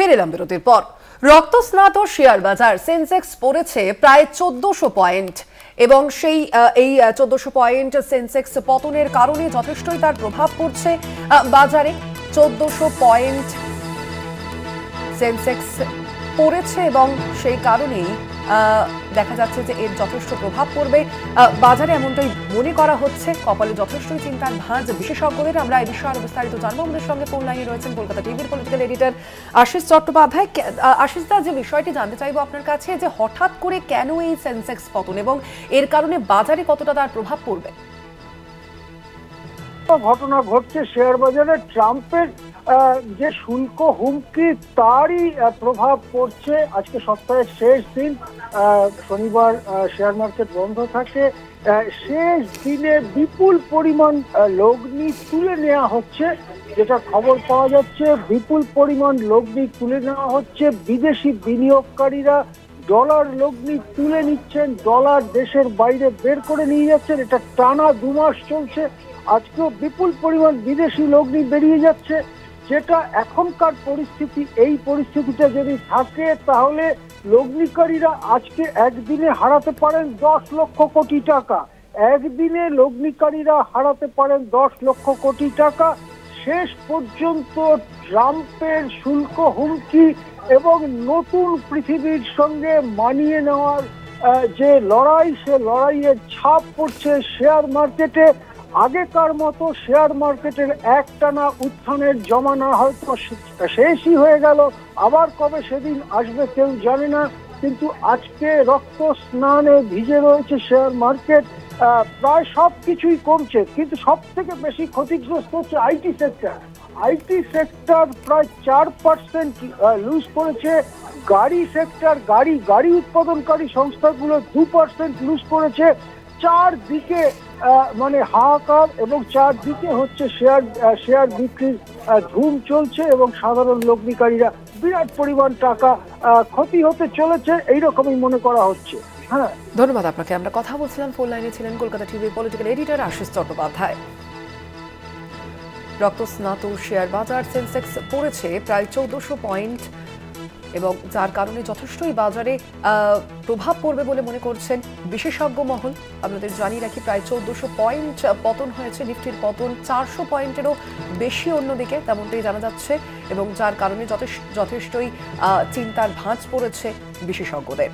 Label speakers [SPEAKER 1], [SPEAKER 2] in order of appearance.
[SPEAKER 1] ফিরে এলাম বিরতির পর। রক্তস্নাত শেয়ার বাজার সেন্সেক্স পড়েছে প্রায় 1400 পয়েন্ট এবং সেই এই 1400 পয়েন্ট সেন্সেক্স পতনের কারণে যথেষ্টই তার প্রভাব পড়ছে বাজারে। 1400 পয়েন্ট সেন্সেক্স পড়েছে এবং সেই কারণেই দেখা যাচ্ছে যে এর যথেষ্ট প্রভাব পড়বে বাজারে, এমনটাই মনে করা হচ্ছে। কপালে যথেষ্টই চিন্তার ভাঁজ বিশেষজ্ঞদের। আমরা এই বিষয়ে আরো বিস্তারিত জানবো। আমাদের সঙ্গে ফোন লাইনে রয়েছেন কলকাতা টিভির পলিটিক্যাল এডিটর আশিস চট্টোপাধ্যায়। আশিস দা, যে বিষয়টি জানতে চাইবো আপনার কাছে, যে হঠাৎ করে কেন এই সেন্সেক্স পতন এবং এর কারণে বাজারে কতটা তার প্রভাব পড়বে?
[SPEAKER 2] ঘটনা ঘটছে শেয়ার বাজারে। ট্রাম্পের যে শুল্ক হুমকি তারই প্রভাব পড়ছে। আজকে সপ্তাহের শেষ দিন, শনিবার শেয়ার মার্কেট বন্ধ থাকে। শেষ দিনে বিপুল পরিমাণ লগ্নি তুলে নেওয়া হচ্ছে, যেটা খবর পাওয়া যাচ্ছে। বিপুল পরিমাণ লগ্নি তুলে নেওয়া হচ্ছে। বিদেশি বিনিয়োগকারীরা ডলার লগ্নি তুলে নিচ্ছেন, ডলার দেশের বাইরে বের করে নিয়ে যাচ্ছেন। এটা টানা 2 মাস চলছে। আজকেও বিপুল পরিমাণ বিদেশি লগ্নি বেরিয়ে যাচ্ছে, যেটা এখনকার পরিস্থিতি। এই পরিস্থিতিটা যদি থাকে তাহলে লগ্নিকারীরা আজকে একদিনে হারাতে পারেন 10 লক্ষ কোটি টাকা। একদিনে লগ্নিকারীরা হারাতে পারেন 10 লক্ষ কোটি টাকা। শেষ পর্যন্ত ট্রাম্পের শুল্ক হুমকি এবং নতুন পৃথিবীর সঙ্গে মানিয়ে নেওয়ার যে লড়াই, সে লড়াইয়ের ছাপ পড়ছে শেয়ার মার্কেটে। আগেকার মতো শেয়ার মার্কেটের একটানা উত্থানের জমানা হয়তো শেষই হয়ে গেল। আবার কবে সেদিন আসবে কেউ জানে না। কিন্তু আজকে রক্ত স্নানে ভিজে রয়েছে শেয়ার মার্কেট। প্রায় সব কিছুই কমছে, কিন্তু সব থেকে বেশি ক্ষতিগ্রস্ত হচ্ছে আইটি সেক্টর। আইটি সেক্টর প্রায় 4% লুজ করেছে। গাড়ি সেক্টর, গাড়ি উৎপাদনকারী সংস্থাগুলো 2% লুজ করেছে। চারদিকে মানে হাহাকার এবং চারদিকে হচ্ছে শেয়ার বিক্রির ধুম চলছে এবং সাধারণ লগ্নিকারীরা বিরাট পরিমাণ টাকা ক্ষতি হতে চলেছে, এইরকমই মনে করা হচ্ছে। হ্যাঁ,
[SPEAKER 1] ধন্যবাদ আপনাকে। আমরা কথা বলছিলাম, ফোন লাইনে ছিলেন কলকাতা টিভির পলিটিক্যাল এডিটর আশিস চট্টোপাধ্যায়। রক্তস্নাত শেয়ার বাজার সেন্সেক্স পড়েছে প্রায় 1400 পয়েন্ট এবং যার কারণে যথেষ্টই বাজারে প্রভাব পড়বে বলে মনে করছেন বিশেষজ্ঞ মহল। আপনাদের জানিয়ে রাখি, প্রায় 1400 পয়েন্ট পতন হয়েছে। নিফটির পতন 400 পয়েন্টেরও বেশি অন্যদিকে, তেমনটাই জানা যাচ্ছে, এবং যার কারণে যথেষ্টই চিন্তার ভাঁজ পড়েছে বিশেষজ্ঞদের।